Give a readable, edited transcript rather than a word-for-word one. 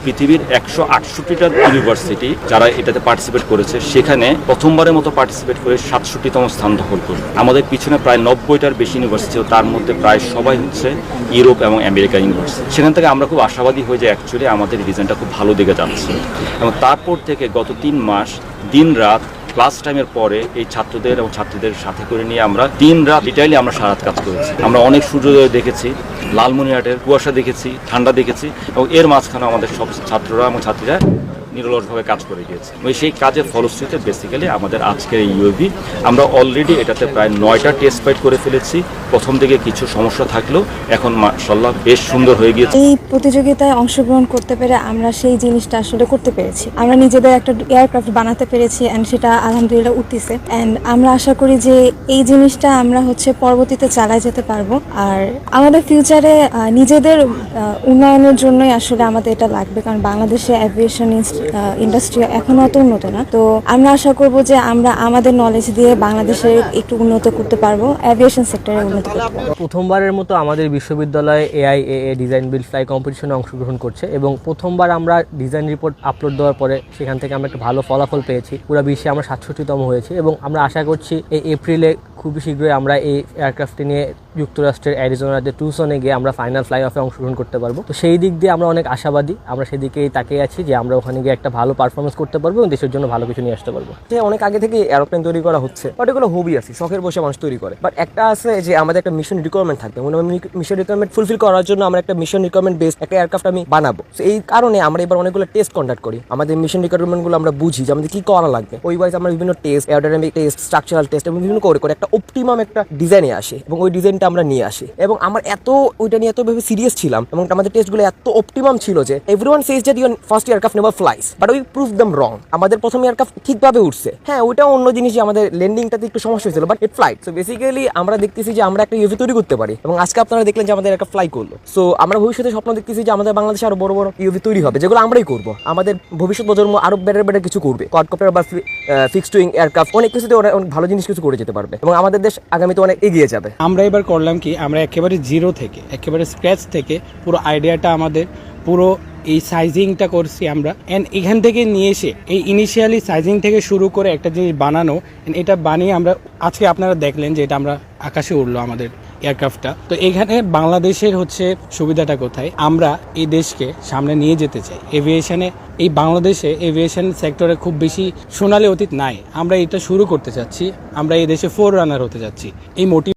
পৃথিবীর 168টা ইউনিভার্সিটি যারা এটাতে পার্টিসিপেট করেছে, সেখানে প্রথমবারের মতো পার্টিসিপেট করে 67তম স্থান দখল করে। আমাদের পিছনে প্রায় 90টার বেশি ইউনিভার্সিটি, তার মধ্যে প্রায় সবাই হচ্ছে ইউরোপ এবং আমেরিকা ইউনিভার্সিটি। সেখান থেকে আমরা খুব আশাবাদী হই যে অ্যাকচুয়ালি আমাদের রিজনটা খুব ভালো দিকে যাচ্ছে। এবং তারপর থেকে গত 3 মাস দিন রাত ক্লাস টাইমের পরে এই ছাত্রদের এবং ছাত্রীদের সাথে করে নিয়ে আমরা দিন রাত ডিটেইলি আমরা সারাত কাজ করেছি। আমরা অনেক সূর্যোদয় দেখেছি, লালমনিরহাটের কুয়াশা দেখেছি, ঠান্ডা দেখেছি, এবং এর মাঝখানে আমাদের সব ছাত্ররা এবং ছাত্রীরা নিরলসভাবে কাজ করে গিয়েছে। সেই কাজের ফলশ্রুতিতে বেসিক্যালি আমাদের আজকের এই ইউএভি, আমরা অলরেডি এটাতে প্রায় 9টা টেস্ট ফাইট করে ফেলেছি। প্রথম থেকে কিছু সমস্যা থাকলেও এখন মাশাআল্লাহ বেশ সুন্দর হয়ে গিয়েছে। এই প্রতিযোগিতায় অংশগ্রহণ করতে পেরে আমরা সেই জিনিসটা আসলে করতে পেরেছি। আমরা নিজেদের একটা এয়ারক্রাফট বানাতে পেরেছি অ্যান্ড সেটা আলহামদুলিল্লাহ উঠতেছে। অ্যান্ড আমরা আশা করি যে এই জিনিসটা আমরা পরবর্তীতে চালায় যেতে পারবো। আর আমাদের ফিউচারে নিজেদের উন্নয়নের জন্যই আসলে আমাদের এটা লাগবে, কারণ বাংলাদেশে অ্যাভিয়েশন ইন্ডাস্ট্রি এখনো অত উন্নত না। তো আমরা আশা করব যে আমরা আমাদের নলেজ দিয়ে বাংলাদেশের একটু উন্নত করতে পারবো, অ্যাভিয়েশন সেক্টরে উন্নত করতে পারবো। প্রথমবারের মতো আমাদের বিশ্ববিদ্যালয়ে AIAA ডিজাইন বিল্ড ফ্লাই কম্পিটিশনে অংশগ্রহণ করছে, এবং প্রথমবার আমরা ডিজাইন রিপোর্ট আপলোড দেওয়ার পরে সেখান থেকে আমরা একটা ভালো ফলাফল পেয়েছি। পুরো বিশ্বে আমরা 67তম হয়েছি, এবং আমরা আশা করছি এই এপ্রিলে খুবই শীঘ্রই আমরা এই এয়ারক্রাফটটি নিয়ে যুক্তরাষ্ট্রের অ্যারিজোনাতে টুসনে গিয়ে আমরা ফাইনাল ফ্লাই অফে অংশগ্রহণ করতে পারবো। তো সেই দিক দিয়ে আমরা অনেক আশাবাদী, আমরা সেদিকেই তাকিয়ে আছি যে আমরা ওখানে গিয়ে একটা ভালো পারফরমেন্স করতে পারবো এবং দেশের জন্য ভালো কিছু নিয়ে আসতে পারবো। অনেক আগে থেকে এরোপ্লেন তৈরি করা হচ্ছে, বাট এগুলো হবি আছে, শখের বসে মানুষ তৈরি করে। বাট একটা আছে যে আমাদের একটা মিশন রিকোয়ারমেন্ট থাকবে, মিশন রিকোয়ারমেন্ট ফুলফিল করার জন্য আমরা একটা মিশন রিকোয়ারমেন্ট বেসড একটা এয়ারক্রাফট আমি বানাবো। এই কারণে আমরা এবার অনেকগুলো টেস্ট কন্ডাক্ট করি। আমাদের মিশন রিকোয়ারমেন্টগুলো আমরা বুঝি যে আমাদের কি করা লাগবে। ওই ওয়াইজ আমরা বিভিন্ন টেস্ট, এয়ারোডাইনামিক টেস্ট, স্ট্রাকচারাল টেস্ট এবং বিভিন্ন করে একটা অপটিমাম একটা ডিজাইনে আসে, এবং ওই ডিজাইনটা আমরা নিয়ে আসি। এবং আমার ওইটা নিয়ে এতভাবে সিরিয়াস ছিলাম, এবং আমাদের টেস্টগুলো এত অপটিমাম ছিল যে everyone says that your first aircraft never flies, but we prove them wrong. আমাদের প্রথম এয়ারক্রাফট ঠিকভাবে উঠছে। হ্যাঁ, ওইটাও অন্য জিনিস যে আমাদের ল্যান্ডিংটাতে একটু সমস্যা হয়েছিল, but it flight. So basically আমরা দেখতেছি যে আমরা একটা ইউভি তৈরি করতে পারি, এবং আজকে আপনারা দেখলেন যে আমাদের একটা ফ্লাই করলো। সো আমরা ভবিষ্যতে স্বপ্ন দেখতেছি যে আমাদের বাংলাদেশে আরো বড় বড় ইউভি তৈরি হবে, যেগুলো আমরাই করবো। আমাদের ভবিষ্যৎ প্রজন্ম আরো বেটার কিছু করবে। কোয়াডকপ্টার বা ফিক্সড উইং এয়ারক্রাফট অনেক কিছুতে অনেক ভালো জিনিস কিছু করে যেতে পারবে, এবং আমাদের দেশ আগামীতে অনেক এগিয়ে যাবে। আমরা এবার করলাম কি, আমরা একেবারে জিরো থেকে, একেবারে স্ক্র্যাচ থেকে পুরো আইডিয়াটা আমাদের পুরো এই সাইজিংটা করছি আমরা। এন্ড এখান থেকে নিয়ে এসে এই ইনিশিয়ালি সাইজিং থেকে শুরু করে একটা জিনিস বানানো, এটা বানিয়ে আমরা আজকে আপনারা দেখলেন যে এটা আমরা আকাশে উঠলো আমাদের এয়ারক্রাফটটা। তো এখানে বাংলাদেশের সুবিধাটা কোথায়, আমরা এই দেশকে সামনে নিয়ে যেতে চাই এভিয়েশনে। এই বাংলাদেশে এভিয়েশন সেক্টরে খুব বেশি সোনালী অতীত নাই, আমরা এটা শুরু করতে চাচ্ছি। আমরা এই দেশে ফোর রানার হতে যাচ্ছি। এই মোটিভ